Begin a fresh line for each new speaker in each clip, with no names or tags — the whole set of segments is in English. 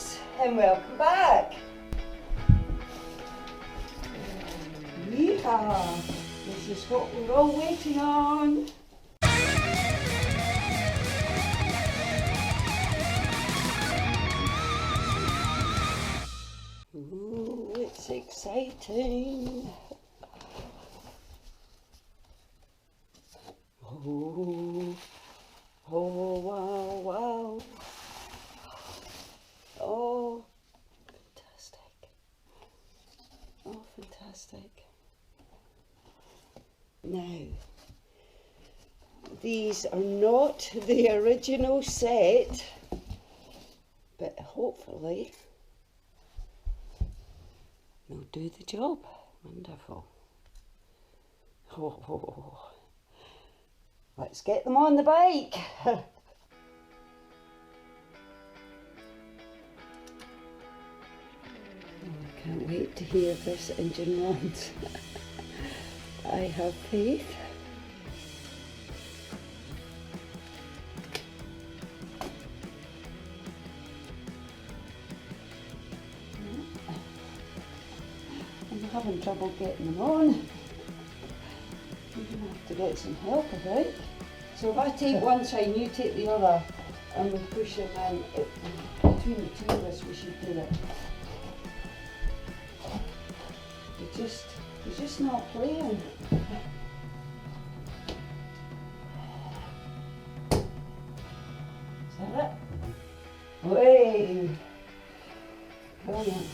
folks, and welcome back. Yeehaw! This is what we're all waiting on. Ooh, it's exciting. Oh, wow, wow. Oh, fantastic. Oh, fantastic. Now, these are not the original set, but hopefully they'll do the job. Wonderful. Oh, let's get them on the bike. I can't wait to hear this engine runs. I have faith. I'm having trouble getting them on. I'm going to have to get some help, I think. So if I take one side and you take the other, and we push them in, between the two of us we should do it. They're just not playing. Is that it? Way! Brilliant.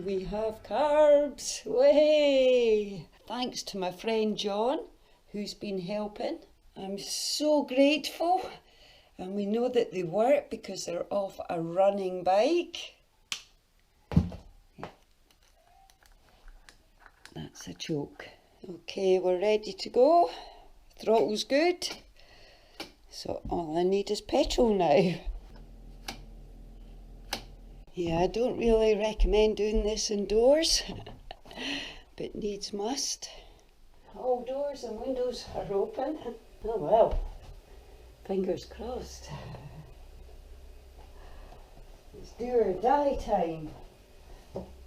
We have carbs, way! Thanks to my friend John, who's been helping. I'm so grateful, and we know that they work because they're off a running bike. That's a joke. Okay, we're ready to go. Throttle's good. So all I need is petrol now. Yeah, I don't really recommend doing this indoors, but needs must. All doors and windows are open. Oh well, fingers crossed. It's do or die time.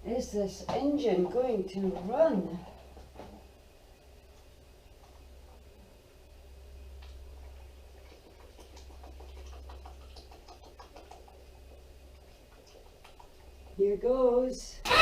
Is this engine going to run? Here goes. Oh,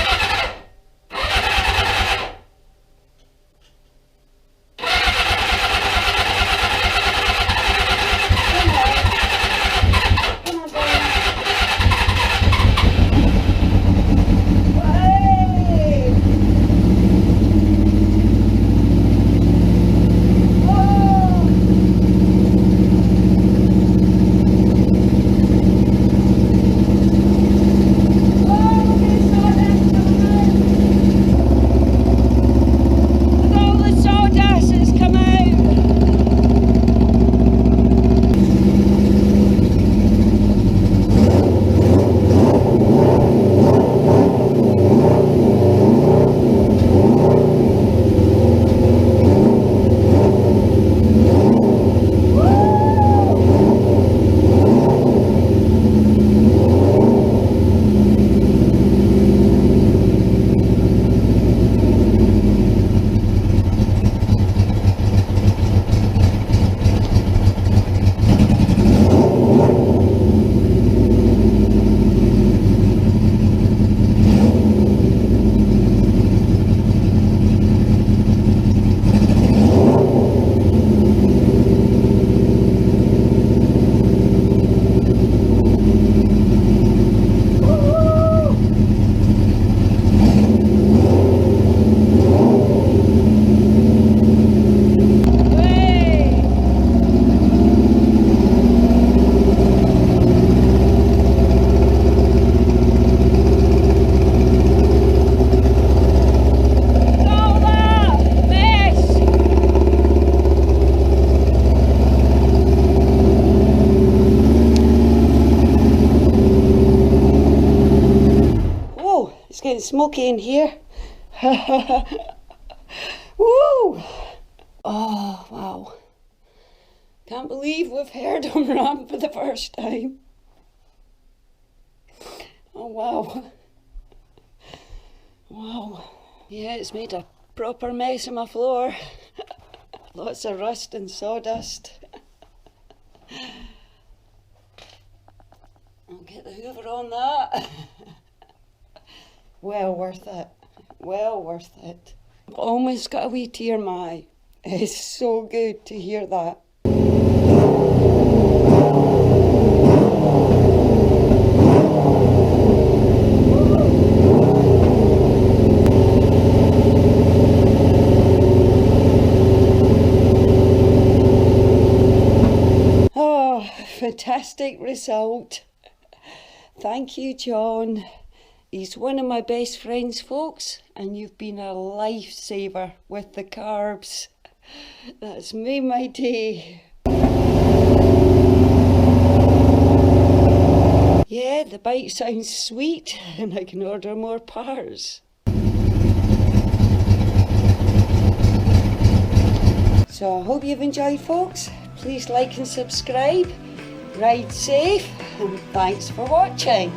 smoky in here. Woo! Oh, wow. Can't believe we've heard him ramp for the first time. Oh, wow. Wow. Yeah, it's made a proper mess of my floor. Lots of rust and sawdust. I'll get the hoover on that. Well worth it. Well worth it. I've almost got a wee tear in my eye. It's so good to hear that. Oh, fantastic result. Thank you, John. He's one of my best friends, folks, and you've been a lifesaver with the carbs. That's made my day. Yeah, the bike sounds sweet and I can order more parts. So I hope you've enjoyed, folks. Please like and subscribe. Ride safe and thanks for watching.